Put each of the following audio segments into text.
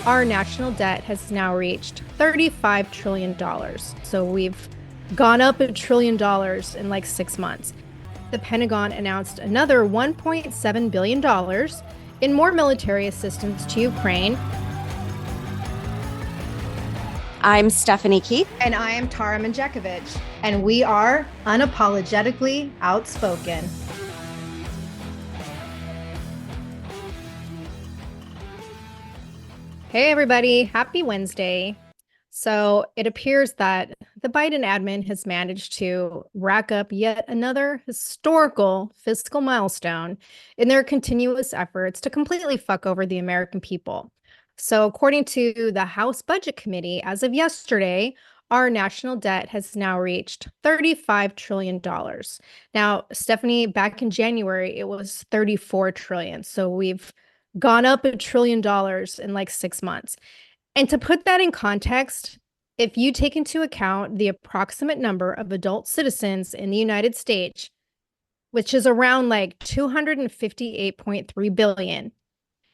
Our national debt has now reached $35 trillion. So we've gone up $1 trillion in like 6 months. The Pentagon announced another $1.7 billion in more military assistance to Ukraine. I'm Stephanie Keith. And I am Tara Manjekovic, and we are unapologetically outspoken. Hey, everybody. Happy Wednesday. So it appears that the Biden admin has managed to rack up yet another historical fiscal milestone in their continuous efforts to completely fuck over the American people. So, according to the House Budget Committee, as of yesterday, our national debt has now reached $35 trillion. Now, Stephanie, back in January, it was 34 trillion. So we've gone up $1 trillion in like 6 months. And to put that in context, if you take into account the approximate number of adult citizens in the United States, which is around like 258.3 billion,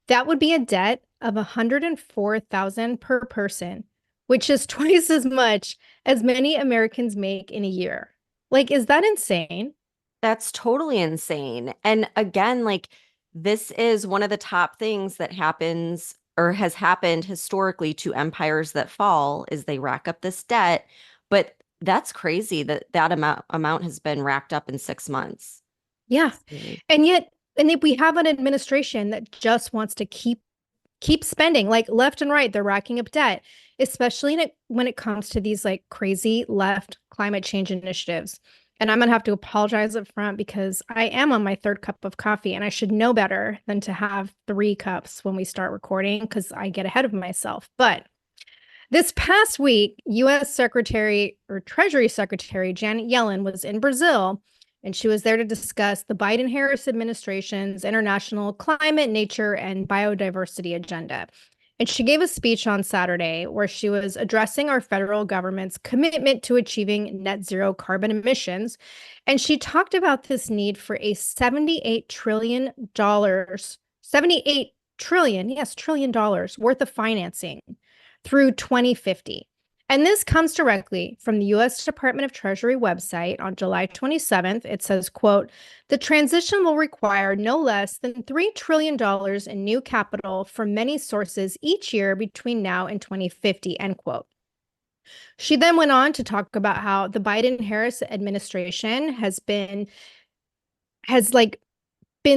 that would be a debt of 104,000 per person, which is twice as much as many Americans make in a year. Like, is that insane? That's totally insane. And again, this is one of the top things that happens or has happened historically to empires that fall is they rack up this debt. But that's crazy that that amount has been racked up in 6 months. Yeah. Really. And yet, we have an administration that just wants to keep spending like left and right. They're racking up debt, especially when it comes to these like crazy left climate change initiatives. And I'm going to have to apologize up front because I am on my third cup of coffee and I should know better than to have 3 cups when we start recording because I get ahead of myself. But this past week, U.S. Secretary or Treasury Secretary Janet Yellen was in Brazil, and she was there to discuss the Biden-Harris administration's international climate, nature, and biodiversity agenda. And she gave a speech on Saturday where she was addressing our federal government's commitment to achieving net zero carbon emissions. And she talked about this need for a $78 trillion, 78 trillion, yes, trillion dollars worth of financing through 2050. And this comes directly from the U.S. Department of Treasury website on July 27th. It says, quote, the transition will require no less than $3 trillion in new capital from many sources each year between now and 2050, end quote. She then went on to talk about how the Biden-Harris administration has been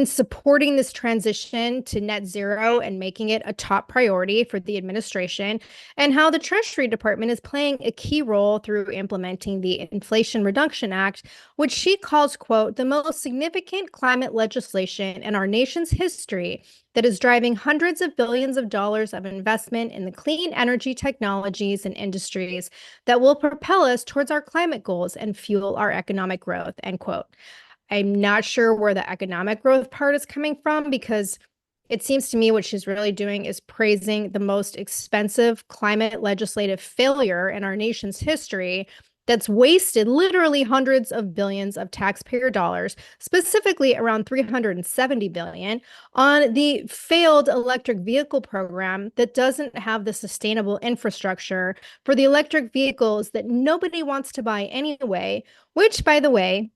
supporting this transition to net zero and making it a top priority for the administration, and how the Treasury Department is playing a key role through implementing the Inflation Reduction Act, which she calls, quote, the most significant climate legislation in our nation's history that is driving hundreds of billions of dollars of investment in the clean energy technologies and industries that will propel us towards our climate goals and fuel our economic growth, end quote. I'm not sure where the economic growth part is coming from because it seems to me what she's really doing is praising the most expensive climate legislative failure in our nation's history that's wasted literally hundreds of billions of taxpayer dollars, specifically around 370 billion, on the failed electric vehicle program that doesn't have the sustainable infrastructure for the electric vehicles that nobody wants to buy anyway, which, by the way,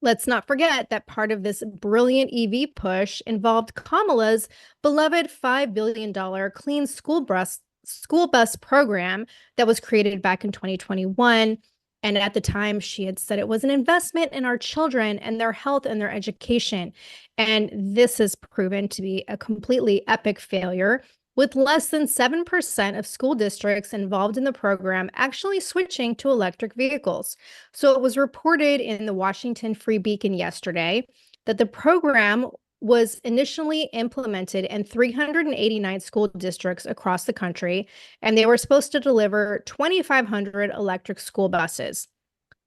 let's not forget that part of this brilliant EV push involved Kamala's beloved $5 billion clean school bus program that was created back in 2021. And at the time, she had said it was an investment in our children and their health and their education. And this has proven to be a completely epic failure, with less than 7% of school districts involved in the program actually switching to electric vehicles. So it was reported in the Washington Free Beacon yesterday that the program was initially implemented in 389 school districts across the country, and they were supposed to deliver 2,500 electric school buses.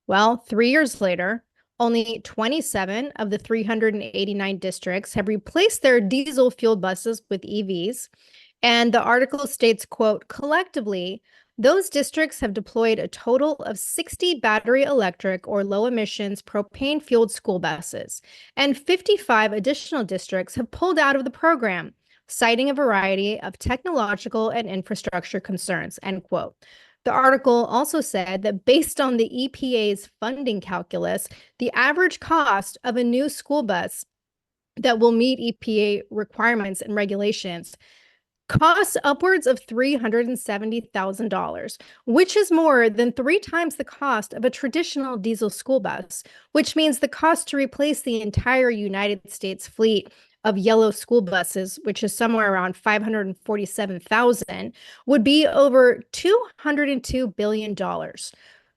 Well, 3 years later, only 27 of the 389 districts have replaced their diesel-fueled buses with EVs. And the article states, quote, collectively, those districts have deployed a total of 60 battery electric or low emissions propane fueled school buses, and 55 additional districts have pulled out of the program. citing a variety of technological and infrastructure concerns, end quote. The article also said that based on the EPA's funding calculus, the average cost of a new school bus that will meet EPA requirements and regulations costs upwards of $370,000, which is more than 3 times the cost of a traditional diesel school bus, which means the cost to replace the entire United States fleet of yellow school buses, which is somewhere around 547,000, would be over $202 billion.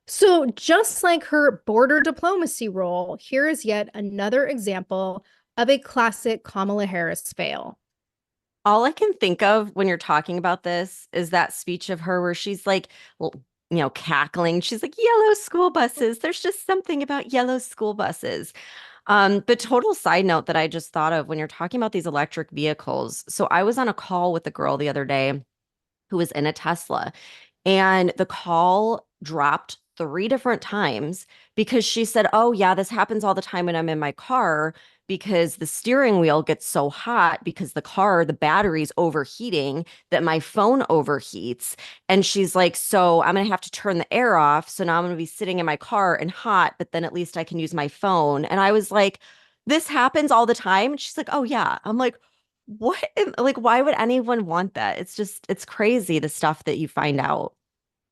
So, just like her border diplomacy role, here is yet another example of a classic Kamala Harris fail. All I can think of when you're talking about this is that speech of her where she's like, well, cackling. She's like, yellow school buses. There's just something about yellow school buses. But total side note that I just thought of when you're talking about these electric vehicles. So I was on a call with a girl the other day who was in a Tesla. And the call dropped 3 different times because she said, oh, yeah, this happens all the time when I'm in my car because the steering wheel gets so hot because the battery's overheating that my phone overheats. And she's like, so I'm going to have to turn the air off. So now I'm going to be sitting in my car and hot, but then at least I can use my phone. And I was like, this happens all the time. And she's like, oh, yeah. I'm like, what? Like, why would anyone want that? It's crazy the stuff that you find out.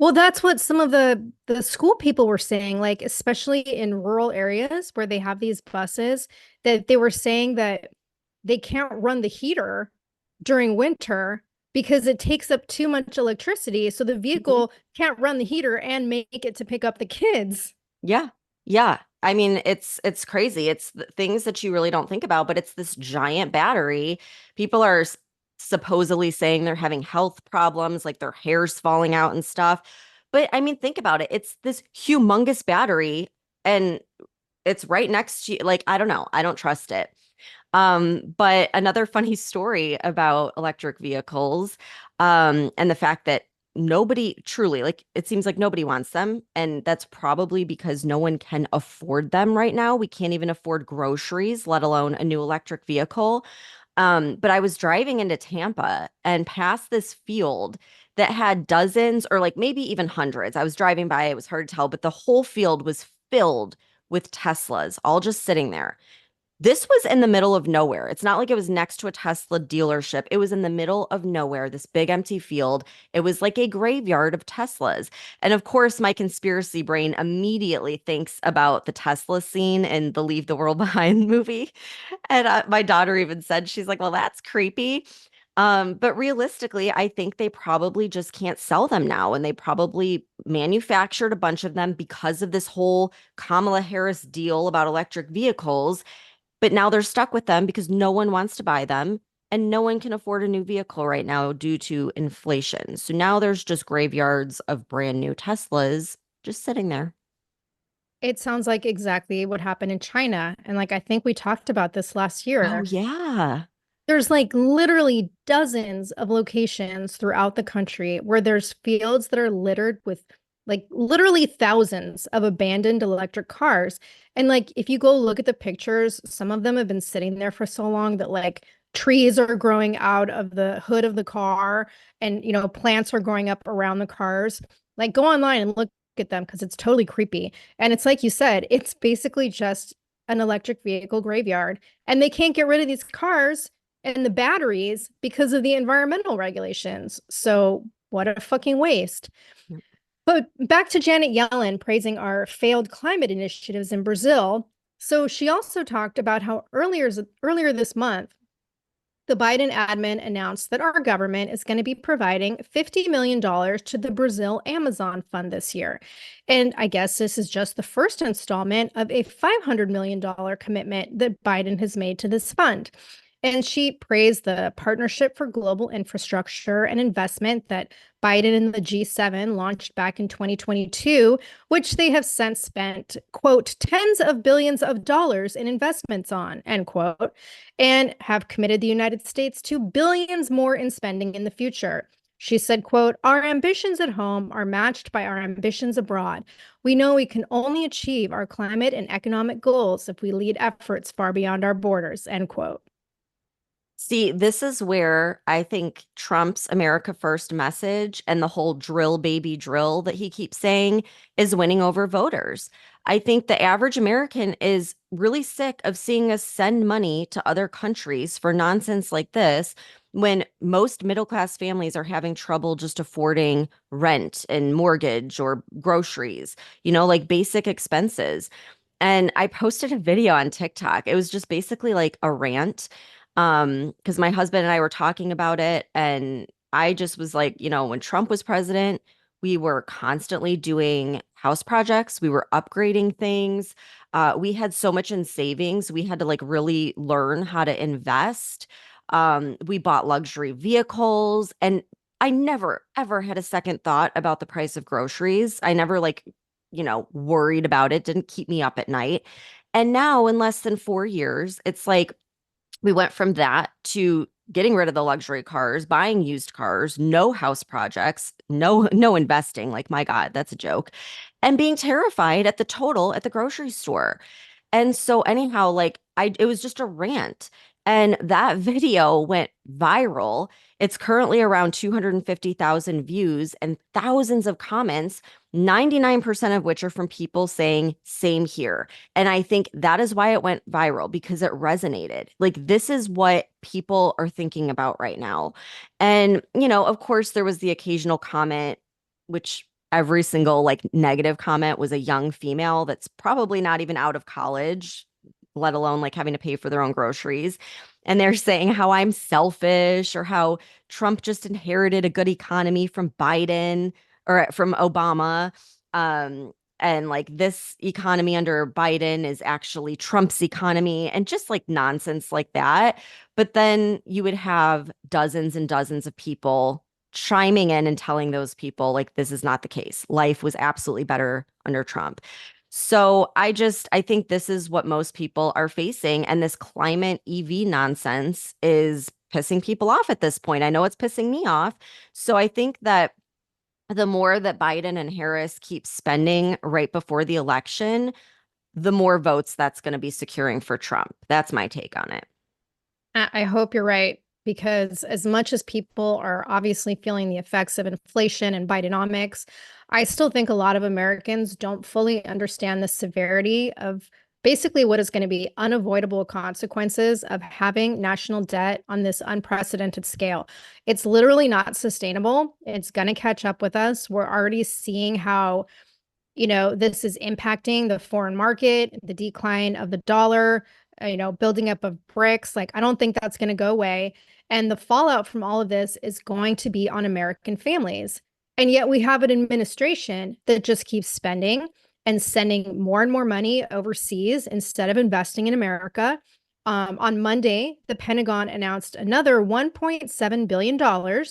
Well, that's what some of the school people were saying, like especially in rural areas where they have these buses, that they were saying that they can't run the heater during winter because it takes up too much electricity. So the Mhm. vehicle can't run the heater and make it to pick up the kids. Yeah. Yeah. I mean, it's crazy. It's things that you really don't think about, but it's this giant battery. People are supposedly saying they're having health problems, like their hair's falling out and stuff. But I mean, think about it. It's this humongous battery and it's right next to you. Like, I don't know. I don't trust it. But another funny story about electric vehicles, and the fact that nobody truly, like, it seems like nobody wants them. And that's probably because no one can afford them right now. We can't even afford groceries, let alone a new electric vehicle. But I was driving into Tampa and past this field that had dozens or like maybe even hundreds. I was driving by, it was hard to tell, but the whole field was filled with Teslas, all just sitting there. This was in the middle of nowhere. It's not like it was next to a Tesla dealership. It was in the middle of nowhere, this big empty field. It was like a graveyard of Teslas. And of course, my conspiracy brain immediately thinks about the Tesla scene in the Leave the World Behind movie. And my daughter even said, she's like, well, that's creepy. But realistically, I think they probably just can't sell them now. And they probably manufactured a bunch of them because of this whole Kamala Harris deal about electric vehicles. But now they're stuck with them because no one wants to buy them and no one can afford a new vehicle right now due to inflation. So now there's just graveyards of brand new Teslas just sitting there. It sounds like exactly what happened in China. And like I think we talked about this last Oh, year. yeah. There's like literally dozens of locations throughout the country where there's fields that are littered with like literally thousands of abandoned electric cars. And like if you go look at the pictures, some of them have been sitting there for so long that like trees are growing out of the hood of the car and plants are growing up around the cars. Like go online and look at them because it's totally creepy. And it's like you said, it's basically just an electric vehicle graveyard. And they can't get rid of these cars and the batteries because of the environmental regulations. So, what a fucking waste. But back to Janet Yellen praising our failed climate initiatives in Brazil. So, she also talked about how earlier this month, the Biden admin announced that our government is going to be providing $50 million to the Brazil Amazon Fund this year. And I guess this is just the first installment of a $500 million commitment that Biden has made to this fund. And she praised the Partnership for Global Infrastructure and Investment that Biden and the G7 launched back in 2022, which they have since spent, quote, tens of billions of dollars in investments on, end quote, and have committed the United States to billions more in spending in the future. She said, quote, our ambitions at home are matched by our ambitions abroad. We know we can only achieve our climate and economic goals if we lead efforts far beyond our borders, end quote. See, this is where I think Trump's America First message and the whole drill baby drill that he keeps saying is winning over voters. I think the average American is really sick of seeing us send money to other countries for nonsense like this when most middle class families are having trouble just affording rent and mortgage or groceries, like basic expenses. And I posted a video on TikTok. It was just basically like a rant. Because my husband and I were talking about it, and I just was like, when Trump was president, we were constantly doing house projects, we were upgrading things. We had so much in savings, we had to like really learn how to invest. We bought luxury vehicles, and I never ever had a second thought about the price of groceries. I never like worried about it, didn't keep me up at night. And now, in less than 4 years, it's like we went from that to getting rid of the luxury cars, buying used cars, no house projects, no investing. Like, my God, that's a joke. And being terrified at the total at the grocery store. And so anyhow, like it was just a rant. And that video went viral. It's currently around 250,000 views and thousands of comments, 99% of which are from people saying, same here. And I think that is why it went viral because it resonated. Like, this is what people are thinking about right now. And, of course, there was the occasional comment, which every single like negative comment was a young female that's probably not even out of college, let alone like having to pay for their own groceries. And they're saying how I'm selfish or how Trump just inherited a good economy from Biden or from Obama. And like this economy under Biden is actually Trump's economy and just like nonsense like that. But then you would have dozens and dozens of people chiming in and telling those people like this is not the case. Life was absolutely better under Trump. So I think this is what most people are facing. And this climate EV nonsense is pissing people off at this point. I know it's pissing me off. So I think that the more that Biden and Harris keep spending right before the election, the more votes that's going to be securing for Trump. That's my take on it. I hope you're right, because as much as people are obviously feeling the effects of inflation and Bidenomics, I still think a lot of Americans don't fully understand the severity of basically what is going to be unavoidable consequences of having national debt on this unprecedented scale. It's literally not sustainable. It's going to catch up with us. We're already seeing how this is impacting the foreign market, the decline of the dollar, building up of BRICS. Like, I don't think that's going to go away. And the fallout from all of this is going to be on American families. And yet we have an administration that just keeps spending and sending more and more money overseas instead of investing in America. On Monday, the Pentagon announced another $1.7 billion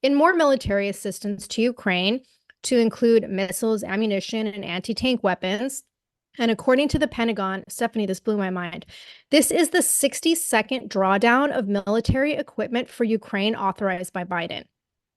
in more military assistance to Ukraine, to include missiles, ammunition, and anti-tank weapons. And according to the Pentagon, Stephanie, this blew my mind. This is the 62nd drawdown of military equipment for Ukraine authorized by Biden.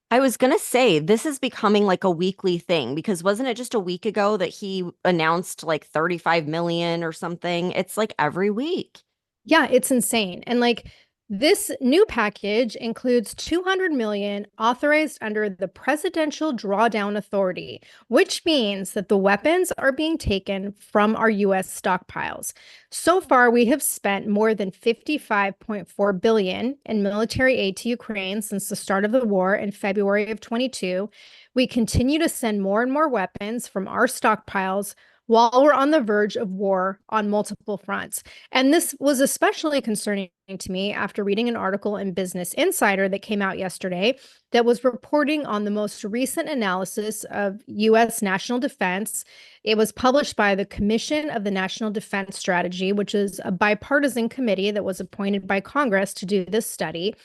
I was going to say this is becoming like a weekly thing because wasn't it just a week ago that he announced like 35 million or something? It's like every week. Yeah, it's insane. And like, this new package includes 200 million authorized under the Presidential Drawdown Authority, which means that the weapons are being taken from our US stockpiles. So far, we have spent more than 55.4 billion in military aid to Ukraine since the start of the war in February of 22. We continue to send more and more weapons from our stockpiles while we're on the verge of war on multiple fronts. And this was especially concerning to me after reading an article in Business Insider that came out yesterday that was reporting on the most recent analysis of U.S. national defense. It was published by the Commission of the National Defense Strategy, which is a bipartisan committee that was appointed by Congress to do this study.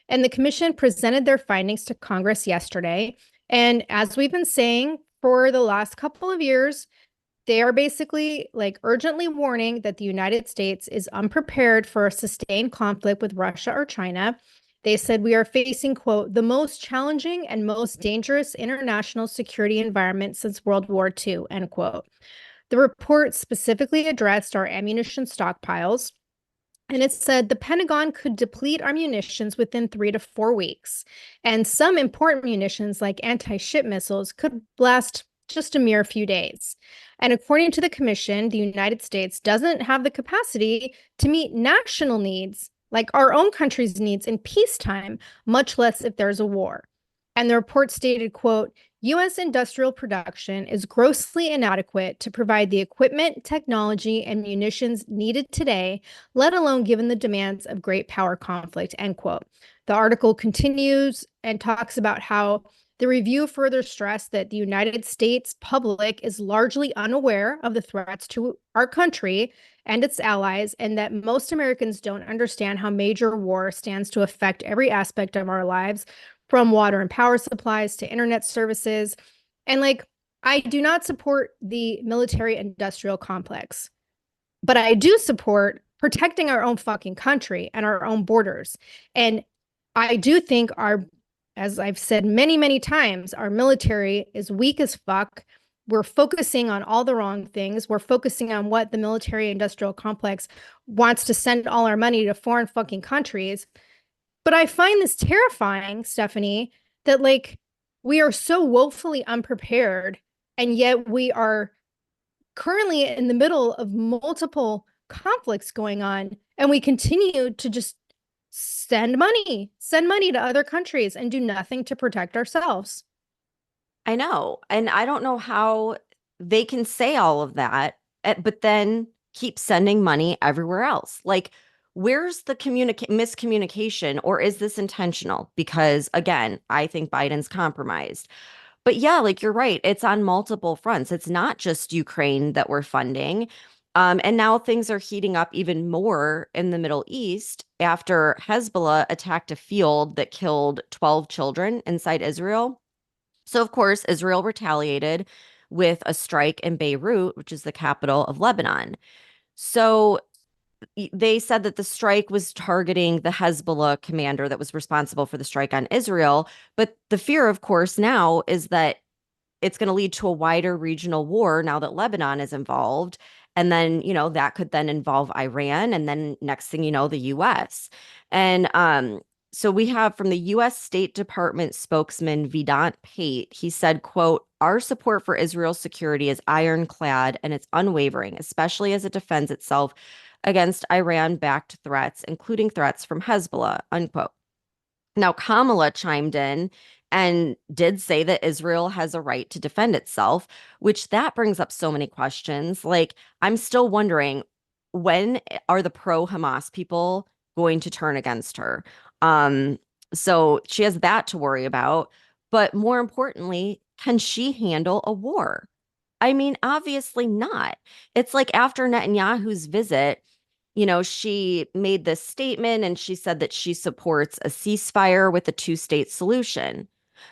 And the commission presented their findings to Congress yesterday. And as we've been saying for the last couple of years, they are basically like urgently warning that the United States is unprepared for a sustained conflict with Russia or China. They said we are facing, quote, the most challenging and most dangerous international security environment since World War II, end quote. The report specifically addressed our ammunition stockpiles. And it said the Pentagon could deplete our munitions within 3 to 4 weeks. And some important munitions, like anti ship missiles, could last just a mere few days. And according to the commission, the United States doesn't have the capacity to meet national needs, like our own country's needs in peacetime, much less if there's a war. And the report stated, quote, U.S. industrial production is grossly inadequate to provide the equipment, technology, and munitions needed today, let alone given the demands of great power conflict, end quote. The article continues and talks about how the review further stressed that the United States public is largely unaware of the threats to our country and its allies, and that most Americans don't understand how major war stands to affect every aspect of our lives, from water and power supplies to internet services. And like, I do not support the military industrial complex, but I do support protecting our own fucking country and our own borders. And I do think as I've said many, many times, our military is weak as fuck. We're focusing on all the wrong things. We're focusing on what the military industrial complex wants to send all our money to foreign fucking countries. But I find this terrifying, Stephanie, that like we are so woefully unprepared, and yet we are currently in the middle of multiple conflicts going on, and we continue to just send money to other countries and do nothing to protect ourselves. I know. And I don't know how they can say all of that, but then keep sending money everywhere else. Like, where's the miscommunication, or is this intentional? Because again, I think Biden's compromised. But yeah, like you're right, it's on multiple fronts. It's not just Ukraine that we're funding. And now things are heating up even more in the Middle East after Hezbollah attacked a field that killed 12 children inside Israel. So, of course, Israel retaliated with a strike in Beirut, which is the capital of Lebanon. So, they said that the strike was targeting the Hezbollah commander that was responsible for the strike on Israel. But the fear, of course, now is that it's going to lead to a wider regional war now that Lebanon is involved. And then, that could then involve Iran. And then next thing you know, the US. And so we have from the US State Department spokesman Vedant Pate, he said, quote, our support for Israel's security is ironclad and it's unwavering, especially as it defends itself against Iran-backed threats, including threats from Hezbollah, unquote. Now, Kamala chimed in and did say that Israel has a right to defend itself, which that brings up so many questions. Like, I'm still wondering, when are the pro-Hamas people going to turn against her? Um, so she has that to worry about. But more importantly, can she handle a war? I mean, obviously not. It's like after Netanyahu's visit, she made this statement and she said that she supports a ceasefire with a two-state solution.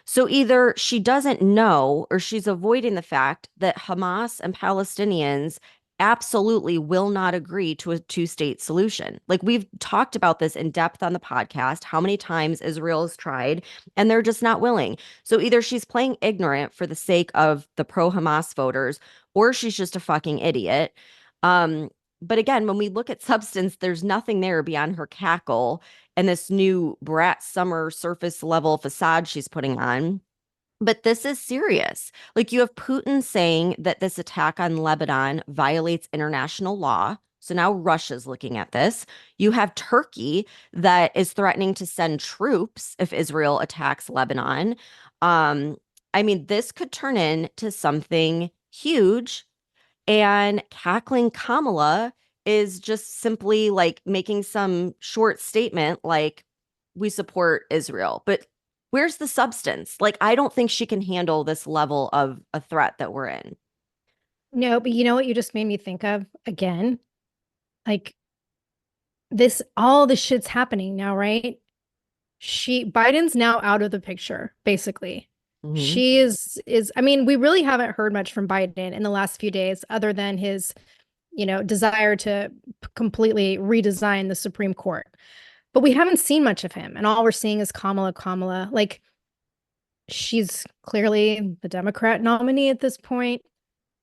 So either she doesn't know or she's avoiding the fact that Hamas and Palestinians absolutely will not agree to a two-state solution. Like, we've talked about this in depth on the podcast, how many times Israel has tried and they're just not willing. So either she's playing ignorant for the sake of the pro-Hamas voters, or she's just a fucking idiot. Um, but again, when we look at substance, there's nothing there beyond her cackle and this new brat summer surface level facade she's putting on. But this is serious. Like, you have Putin saying that this attack on Lebanon violates international law. So now Russia's looking at this. You have Turkey that is threatening to send troops if Israel attacks Lebanon. Um, I mean, this could turn into something huge, and cackling Kamala is just simply like making some short statement like, we support Israel. But where's the substance? Like, I don't think she can handle this level of a threat that we're in. No, but you know what you just made me think of again? Like all this shit's happening now, right? Biden's now out of the picture, basically. Mhm. She is I mean, we really haven't heard much from Biden in the last few days other than his, desire to completely redesign the Supreme Court. But we haven't seen much of him, and all we're seeing is Kamala. Like, she's clearly the Democrat nominee at this point.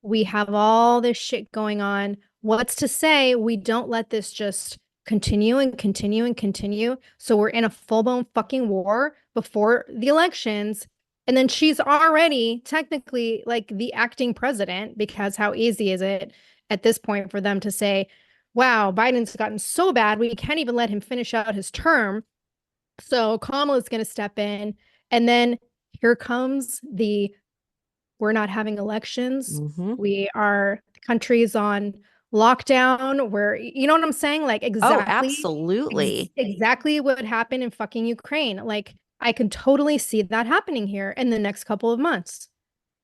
We have all this shit going on. What's to say we don't let this just continue and continue and continue. So we're in a full-blown fucking war before the elections. And then she's already technically like the acting president, because how easy is it at this point for them to say, wow, Biden's gotten so bad, we can't even let him finish out his term. So Kamala's going to step in. And then here comes the we're not having elections. Hmm. The country's on lockdown. Where, you know what I'm saying? Like Oh, exactly, absolutely. exactly what happened in fucking Ukraine. Like I can totally see that happening here in the next couple of months.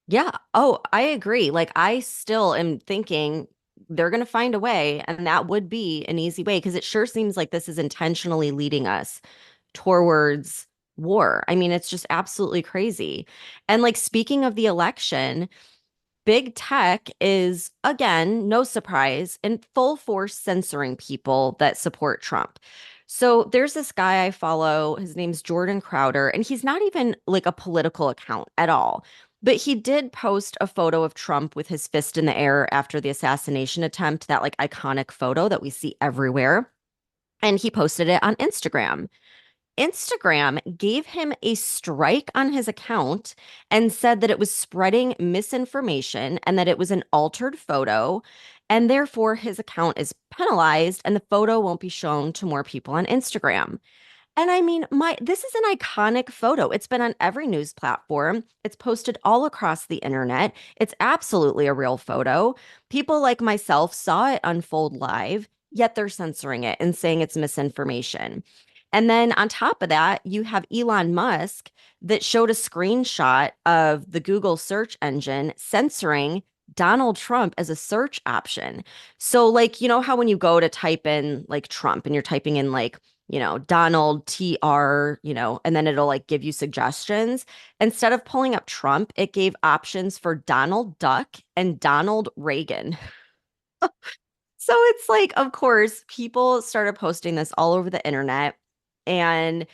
Yeah. Oh, I agree. Like, I still am thinking they're going to find a way, and that would be an easy way because it sure seems like this is intentionally leading us towards war. I mean, it's just absolutely crazy. And like, speaking of the election, big tech is, again, no surprise, in full force censoring people that support Trump. So there's this guy I follow. His name's Jordan Crowder, and he's not even like a political account at all. But he did post a photo of Trump with his fist in the air after the assassination attempt, that like iconic photo that we see everywhere. And he posted it on Instagram. Instagram gave him a strike on his account and said that it was spreading misinformation and that it was an altered photo. And therefore, his account is penalized and the photo won't be shown to more people on Instagram. And I mean, my this is an iconic photo. It's been on every news platform. It's posted all across the internet. It's absolutely a real photo. People like myself saw it unfold live, yet they're censoring it and saying it's misinformation. And then on top of that, you have Elon Musk that showed a screenshot of the Google search engine censoring Donald Trump as a search option. So, like, you know how when you go to type in like Trump and you're typing in like, Donald TR, and then it'll like give you suggestions. Instead of pulling up Trump, it gave options for Donald Duck and Donald Reagan. So it's like, of course, people started posting this all over the internet and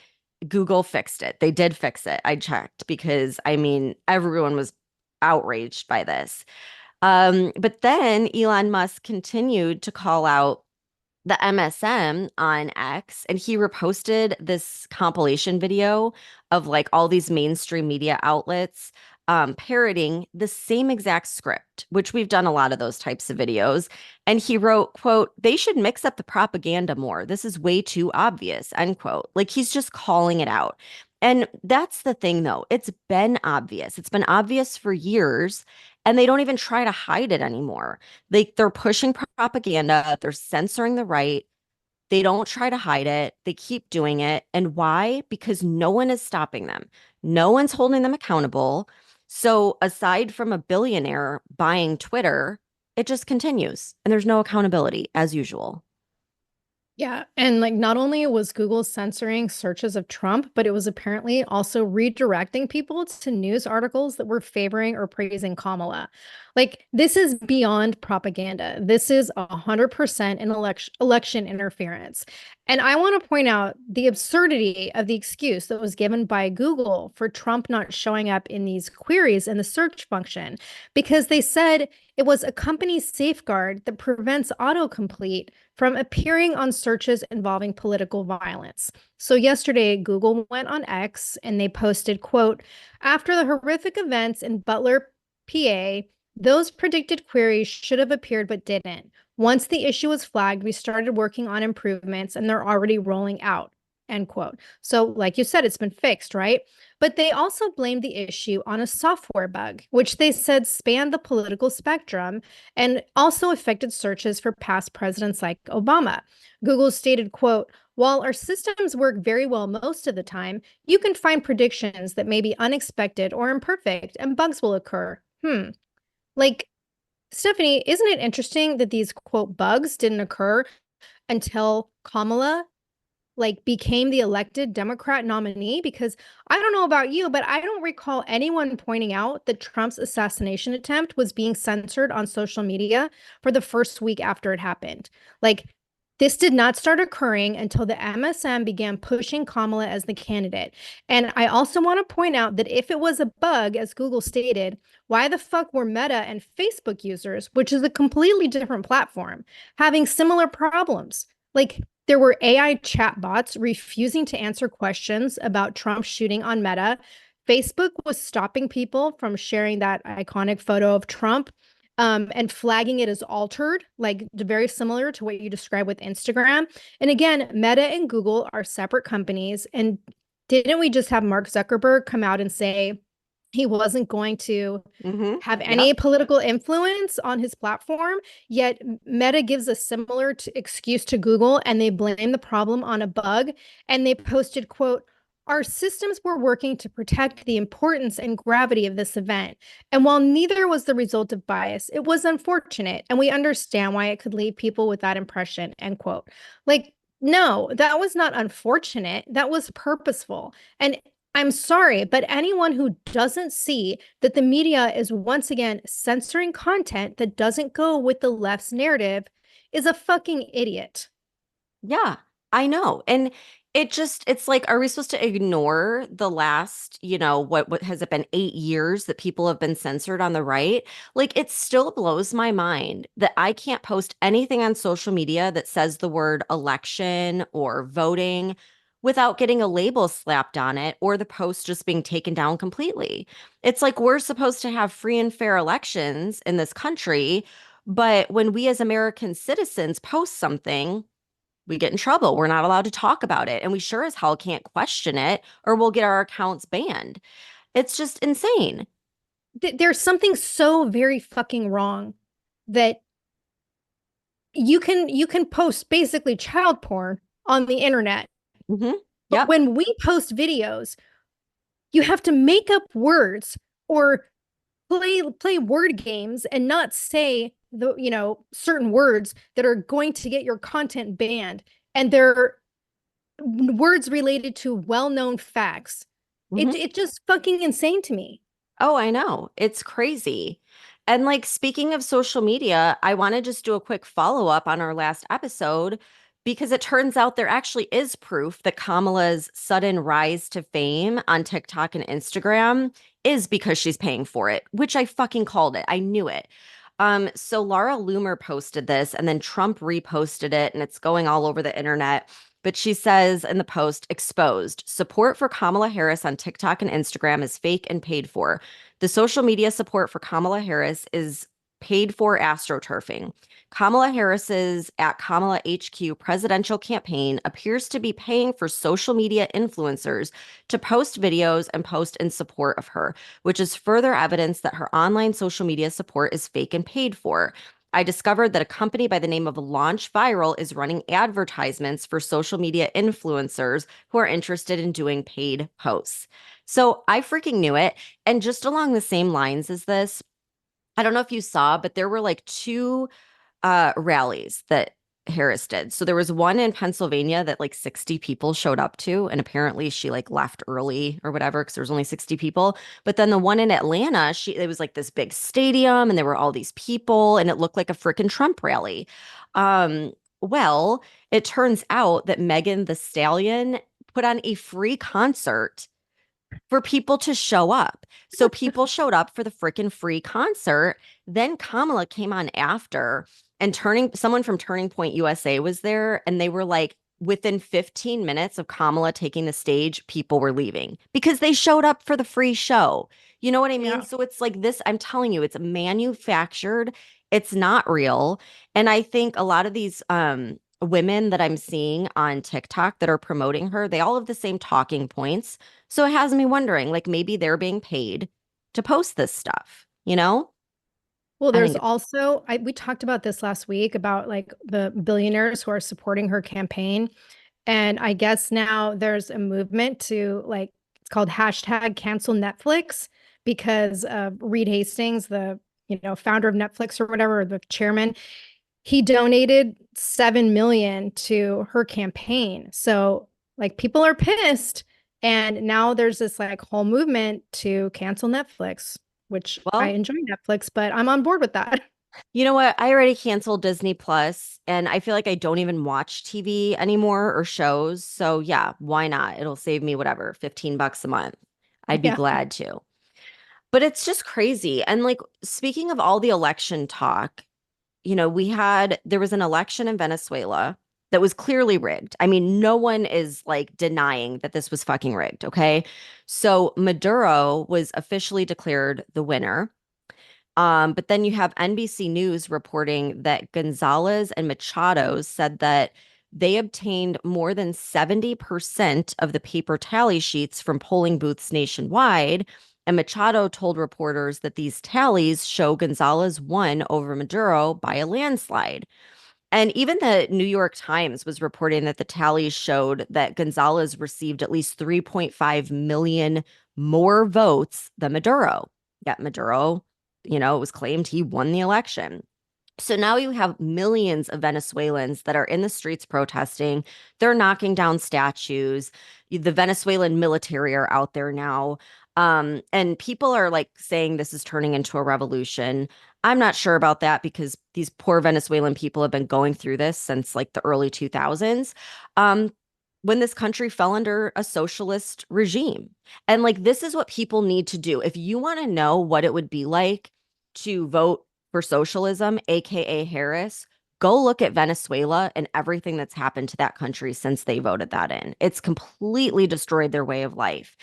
Google fixed it. They did fix it. I checked because I mean, everyone was outraged by this. But then Elon Musk continued to call out the MSM on X, and he reposted this compilation video of like all these mainstream media outlets parroting the same exact script, which we've done a lot of those types of videos. And he wrote, quote, "They should mix up the propaganda more. This is way too obvious," end quote. Like he's just calling it out. And that's the thing, though. It's been obvious. It's been obvious for years, and they don't even try to hide it anymore. They're pushing propaganda, they're censoring the right. They don't try to hide it. They keep doing it. And why? Because no one is stopping them. No one's holding them accountable. So aside from a billionaire buying Twitter, it just continues and there's no accountability as usual. Yeah. And like not only was Google censoring searches of Trump, but it was apparently also redirecting people to news articles that were favoring or praising Kamala. Like this is beyond propaganda. This is 100% an election interference. And I want to point out the absurdity of the excuse that was given by Google for Trump not showing up in these queries in the search function, because they said it was a company safeguard that prevents autocomplete from appearing on searches involving political violence. So yesterday, Google went on X and they posted, quote, "After the horrific events in Butler, PA, those predicted queries should have appeared but didn't. Once the issue was flagged, we started working on improvements and they're already rolling out," end quote. So like you said, it's been fixed, right? But they also blamed the issue on a software bug, which they said spanned the political spectrum and also affected searches for past presidents like Obama. Google stated, quote, "While our systems work very well most of the time, you can find predictions that may be unexpected or imperfect, and bugs will occur." Like, Stephanie, isn't it interesting that these, quote, bugs didn't occur until Kamala like became the elected Democrat nominee? Because I don't know about you, but I don't recall anyone pointing out that Trump's assassination attempt was being censored on social media for the first week after it happened. Like this did not start occurring until the MSM began pushing Kamala as the candidate. And I also want to point out that if it was a bug, as Google stated, why the fuck were Meta and Facebook users, which is a completely different platform, having similar problems? Like There were AI chatbots refusing to answer questions about Trump's shooting on Meta. Facebook was stopping people from sharing that iconic photo of Trump and flagging it as altered, like very similar to what you described with Instagram. And again, Meta and Google are separate companies. And didn't we just have Mark Zuckerberg come out and say he wasn't going to Mm-hmm. have Yep. any political influence on his platform? Yet Meta gives a similar excuse to Google and they blame the problem on a bug. And they posted, quote, our systems were working to protect the importance and gravity of this event. And while neither was the result of bias, it was unfortunate. And we understand why it could leave people with that impression, end quote. Like, no, that was not unfortunate. That was purposeful. And I'm sorry, but anyone who doesn't see that the media is once again censoring content that doesn't go with the left's narrative is a fucking idiot. Yeah, I know. And it's like, are we supposed to ignore the last, what has it been, 8 years that people have been censored on the right? Like, it still blows my mind that I can't post anything on social media that says the word election or voting without getting a label slapped on it or the post just being taken down completely. It's like we're supposed to have free and fair elections in this country, but when we as American citizens post something, we get in trouble. We're not allowed to talk about it. And we sure as hell can't question it or we'll get our accounts banned. It's just insane. There's something so very fucking wrong that you can post basically child porn on the internet. Hmm. But Yep. when we post videos, you have to make up words or play word games and not say the certain words that are going to get your content banned, and they're words related to well-known facts. it, Hmm. it just fucking insane to me. Oh, I know. It's crazy. And like speaking of social media, I want to just do a quick follow up on our last episode because it turns out there actually is proof that Kamala's sudden rise to fame on TikTok and Instagram is because she's paying for it, which I fucking called it. I knew it. So Laura Loomer posted this and then Trump reposted it and it's going all over the internet. But she says in the post, exposed support for Kamala Harris on TikTok and Instagram is fake and paid for. The social media support for Kamala Harris is paid for astroturfing. Kamala Harris's at Kamala HQ presidential campaign appears to be paying for social media influencers to post videos and post in support of her, which is further evidence that her online social media support is fake and paid for. I discovered that a company by the name of Launch Viral is running advertisements for social media influencers who are interested in doing paid posts. So I freaking knew it. And just along the same lines as this, I don't know if you saw, but there were like two rallies that Harris did. So there was one in Pennsylvania that like 60 people showed up to, and apparently she like left early or whatever because there was only 60 people. But then the one in Atlanta, it was like this big stadium, and there were all these people, and it looked like a freaking Trump rally. Um, well, it turns out that Megan the Stallion put on a free concert for people to show up. So people showed up for the freaking free concert. Then Kamala came on after, and someone from Turning Point USA was there, and they were like, within 15 minutes of Kamala taking the stage, people were leaving because they showed up for the free show. You know what I mean? Yeah. So it's like this, I'm telling you, it's manufactured. It's not real. And I think a lot of these women that I'm seeing on TikTok that are promoting her, they all have the same talking points. So it has me wondering, like maybe they're being paid to post this stuff, you know? Well, I there's think it's also we talked about this last week about like the billionaires who are supporting her campaign. And I guess now there's a movement to like, it's called hashtag cancel Netflix because Reed Hastings, the founder of Netflix or whatever, or the chairman, he donated 7 million to her campaign. So like people are pissed, and now there's this like whole movement to cancel Netflix, which I well, enjoy Netflix, but I'm on board with that. you know what? I already canceled Disney Plus, and I feel like I don't even watch TV anymore or shows. So yeah, why not? It'll save me whatever, 15 bucks a month. I'd be Yeah. glad to. But it's just crazy. And like speaking of all the election talk, there was an election in Venezuela. that was clearly rigged. I mean, no one is like denying that this was fucking rigged, okay? So Maduro was officially declared the winner. But then you have NBC News reporting that Gonzalez and Machado said that they obtained more than 70% of the paper tally sheets from polling booths nationwide. And Machado told reporters that these tallies show Gonzalez won over Maduro by a landslide. And even the New York Times was reporting that the tallies showed that Gonzalez received at least 3.5 million more votes than Maduro. Yet Maduro, it was claimed he won the election. So now you have millions of Venezuelans that are in the streets protesting. They're knocking down statues. The Venezuelan military are out there now. And people are like saying this is turning into a revolution. I'm not sure about that because these poor Venezuelan people have been going through this since like the early 2000s. When this country fell under a socialist regime. And like, this is what people need to do. If you want to know what it would be like to vote for socialism, AKA Harris, go look at Venezuela and everything that's happened to that country since they voted that in. It's completely destroyed their way of life.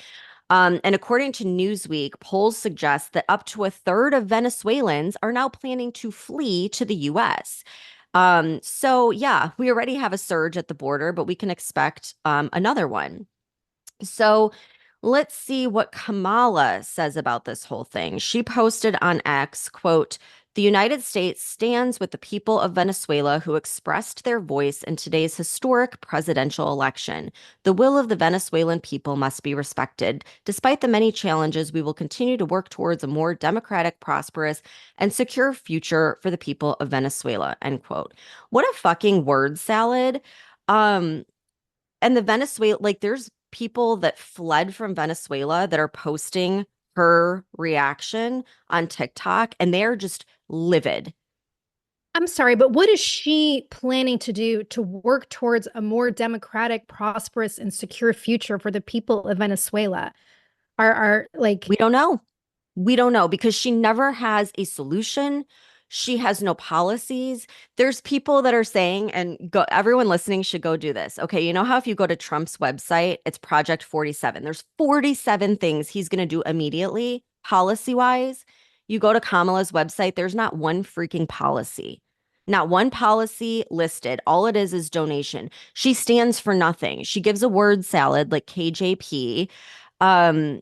And according to Newsweek, polls suggest that up to a third of Venezuelans are now planning to flee to the US. So yeah, we already have a surge at the border, but we can expect another one. So let's see what Kamala says about this whole thing. She posted on X, quote, "The United States stands with the people of Venezuela who expressed their voice in today's historic presidential election. The will of the Venezuelan people must be respected. Despite the many challenges, we will continue to work towards a more democratic, prosperous, and secure future for the people of Venezuela," end quote. What a fucking word salad. Um, and the Venezuela, like there's people that fled from Venezuela that are posting her reaction on TikTok and they're just livid. I'm sorry, but what is she planning to do to work towards a more democratic, prosperous, and secure future for the people of Venezuela? Are like We don't know. We don't know because she never has a solution. She has no policies. There's people that are saying, and go, everyone listening should go do this. Okay, you know how if you go to Trump's website, it's Project 47. There's 47 things he's going to do immediately, policy wise. You go to Kamala's website, there's not one freaking policy. Not one policy listed. All it is donation. She stands for nothing. She gives a word salad like KJP. Um,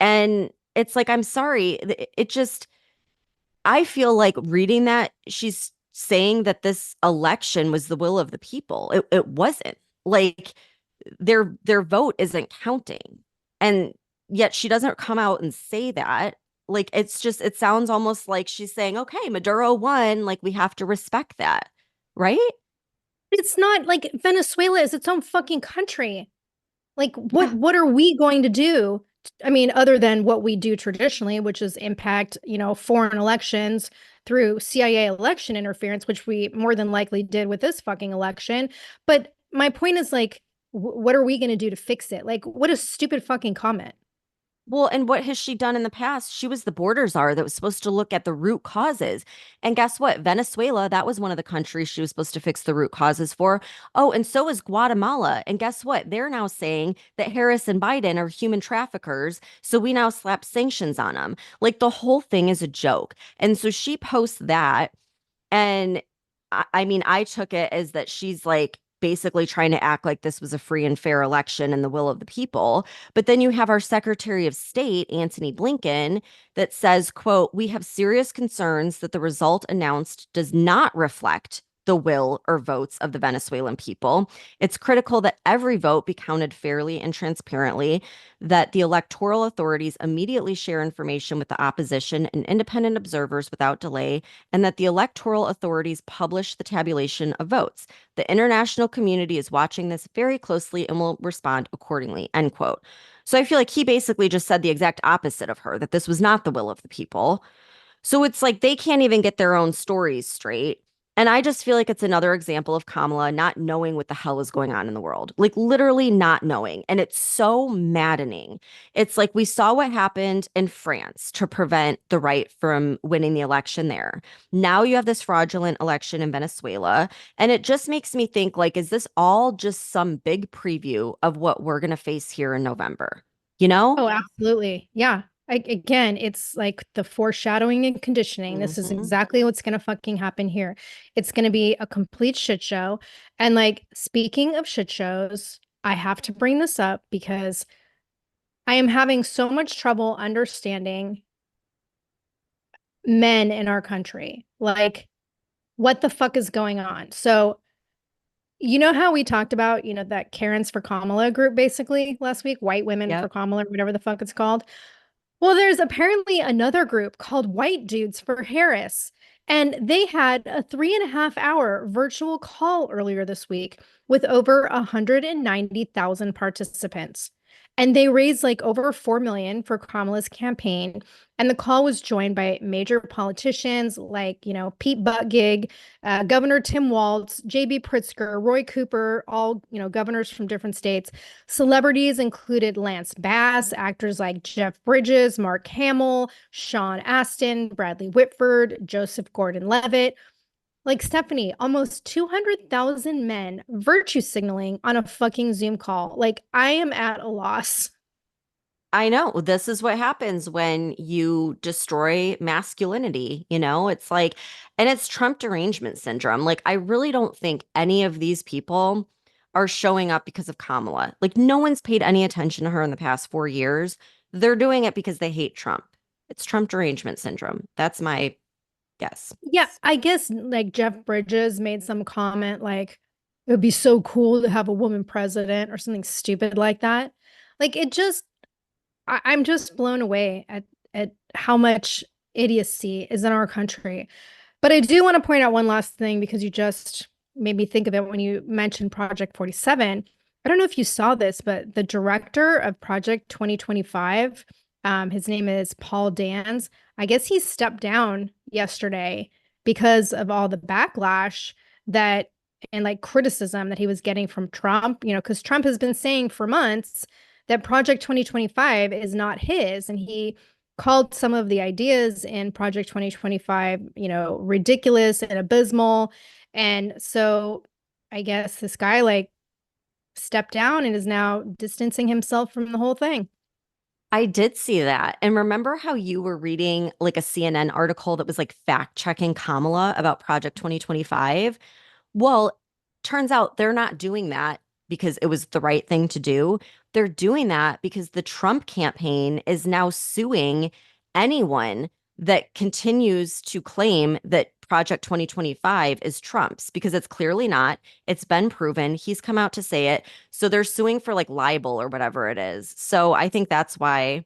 and it's like, I'm sorry. It just, I feel like reading that she's saying that this election was the will of the people. It wasn't. Like their vote isn't counting. And yet she doesn't come out and say that. Like it's just, it sounds almost like she's saying, okay, Maduro won. Like we have to respect that. Right? it's not like Venezuela is its own fucking country. Like Yeah. what are we going to do? I mean, other than what we do traditionally, which is impact, foreign elections through CIA election interference, which we more than likely did with this fucking election. But my point is like, what are we going to do to fix it? Like, what a stupid fucking comment. Well, and what has she done in the past? She was the border czar that was supposed to look at the root causes. And guess what? Venezuela, that was one of the countries she was supposed to fix the root causes for. Oh, and so is Guatemala. And guess what? They're now saying that Harris and Biden are human traffickers. So we now slap sanctions on them. Like the whole thing is a joke. And so she posts that. And I mean, I took it as that she's like basically trying to act like this was a free and fair election and the will of the people. But then you have our Secretary of State, Antony Blinken, that says, quote, "We have serious concerns that the result announced does not reflect the will or votes of the Venezuelan people. It's critical that every vote be counted fairly and transparently, that the electoral authorities immediately share information with the opposition and independent observers without delay, and that the electoral authorities publish the tabulation of votes. The international community is watching this very closely and will respond accordingly," end quote. So I feel like he basically just said the exact opposite of her, that this was not the will of the people. So it's like they can't even get their own stories straight. And I just feel like it's another example of Kamala not knowing what the hell is going on in the world, like literally not knowing. And it's so maddening. It's like we saw what happened in France to prevent the right from winning the election there. Now you have this fraudulent election in Venezuela. And it just makes me think, like, is this all just some big preview of what we're going to face here in November? You know? Oh, absolutely. Yeah. Again, it's like the foreshadowing and conditioning. This is Hmm. exactly what's going to fucking happen here. It's going to be a complete shit show. And like, speaking of shit shows, I have to bring this up because I am having so much trouble understanding men in our country. Like, what the fuck is going on? So, you know how we talked about, that Karens for Kamala group basically last week, white women for Yep. Kamala, or whatever the fuck it's called? Well, there's apparently another group called White Dudes for Harris, and they had a 3.5 hour virtual call earlier this week with over 190,000 participants. And they raised like over 4 million for Kamala's campaign. And the call was joined by major politicians like, Pete Buttigieg, Governor Tim Walz, J.B. Pritzker, Roy Cooper, all, governors from different states. Celebrities included Lance Bass, actors like Jeff Bridges, Mark Hamill, Sean Astin, Bradley Whitford, Joseph Gordon-Levitt. Like Stephanie, almost 200,000 men virtue signaling on a fucking Zoom call. Like, I am at a loss. I know. This is what happens when you destroy masculinity, you know? It's like, and it's Trump derangement syndrome. Like, I really don't think any of these people are showing up because of Kamala. Like, no one's paid any attention to her in the past 4 years. They're doing it because they hate Trump. It's Trump derangement syndrome. That's my guess. Yeah, I guess like Jeff Bridges made some comment like it would be so cool to have a woman president or something stupid like that. Like it just I'm just blown away at how much idiocy is in our country. But I do want to point out one last thing because you just made me think of it when you mentioned Project 47. I don't know if you saw this, but the director of Project 2025, his name is Paul Dans. I guess he stepped down yesterday because of all the backlash that and like criticism that he was getting from Trump, because Trump has been saying for months that Project 2025 is not his. And he called some of the ideas in Project 2025, ridiculous and abysmal. And so I guess this guy like stepped down and is now distancing himself from the whole thing. I did see that. And remember how you were reading like a CNN article that was like fact checking Kamala about Project 2025? Well, turns out they're not doing that because it was the right thing to do. They're doing that because the Trump campaign is now suing anyone that continues to claim that Project 2025 is Trump's because it's clearly not. It's been proven. He's come out to say it. So they're suing for like libel or whatever it is. So I think that's why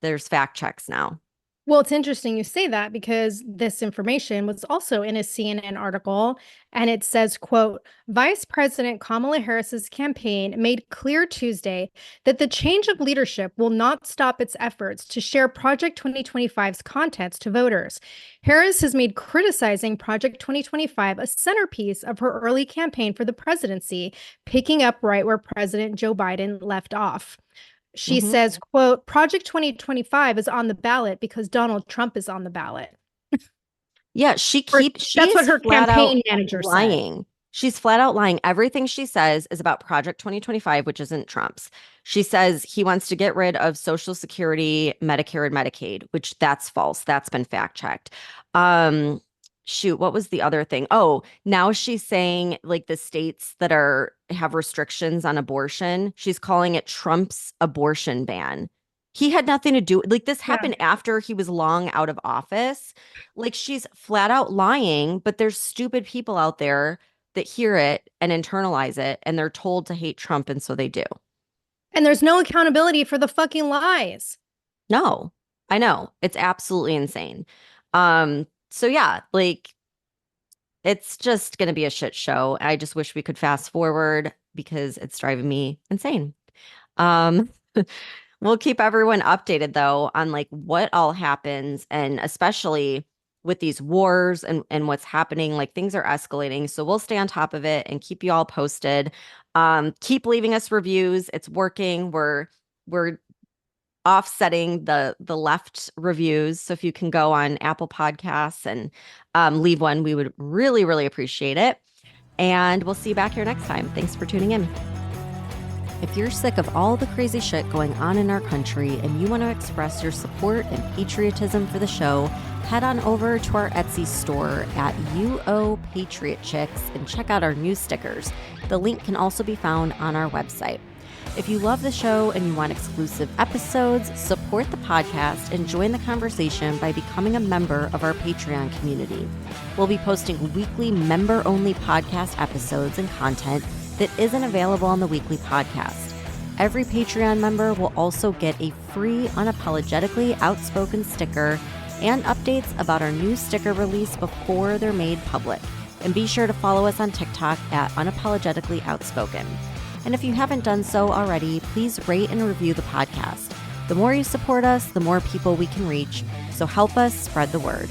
there's fact checks now. Well, it's interesting you say that because this information was also in a CNN article, and it says, quote, Vice President Kamala Harris's campaign made clear Tuesday that the change of leadership will not stop its efforts to share Project 2025's contents to voters. Harris has made criticizing Project 2025 a centerpiece of her early campaign for the presidency, picking up right where President Joe Biden left off. She Mhm. says, quote, Project 2025 is on the ballot because Donald Trump is on the ballot. Yeah, Or she that's what is her flat out campaign manager said. lying. She's flat out lying. Everything she says is about Project 2025, which isn't Trump's. She says he wants to get rid of Social Security, Medicare, and Medicaid, which that's false. That's been fact checked. Um, shoot, what was the other thing? Oh, now she's saying like the states that are have restrictions on abortion, she's calling it Trump's abortion ban. He had nothing to do, like this Yeah. happened after he was long out of office. Like she's flat out lying, but there's stupid people out there that hear it and internalize it and they're told to hate Trump and so they do. And there's no accountability for the fucking lies. No. I know. It's absolutely insane. So yeah, like it's just going to be a shit show. I just wish we could fast forward because it's driving me insane. Um we'll keep everyone updated though on like what all happens and especially with these wars and what's happening. Like things are escalating. So we'll stay on top of it and keep you all posted. Keep leaving us reviews. It's working. We're offsetting the left reviews. So if you can go on Apple Podcasts and leave one, we would really, really appreciate it. And we'll see you back here next time. Thanks for tuning in. If you're sick of all the crazy shit going on in our country and you want to express your support and patriotism for the show, head on over to our Etsy store at UO Patriot Chicks and check out our new stickers. The link can also be found on our website. If you love the show and you want exclusive episodes, support the podcast and join the conversation by becoming a member of our Patreon community. We'll be posting weekly member-only podcast episodes and content that isn't available on the weekly podcast. Every Patreon member will also get a free Unapologetically Outspoken sticker and updates about our new sticker release before they're made public. And be sure to follow us on TikTok at Unapologetically Outspoken. And if you haven't done so already, please rate and review the podcast. The more you support us, the more people we can reach. So help us spread the word.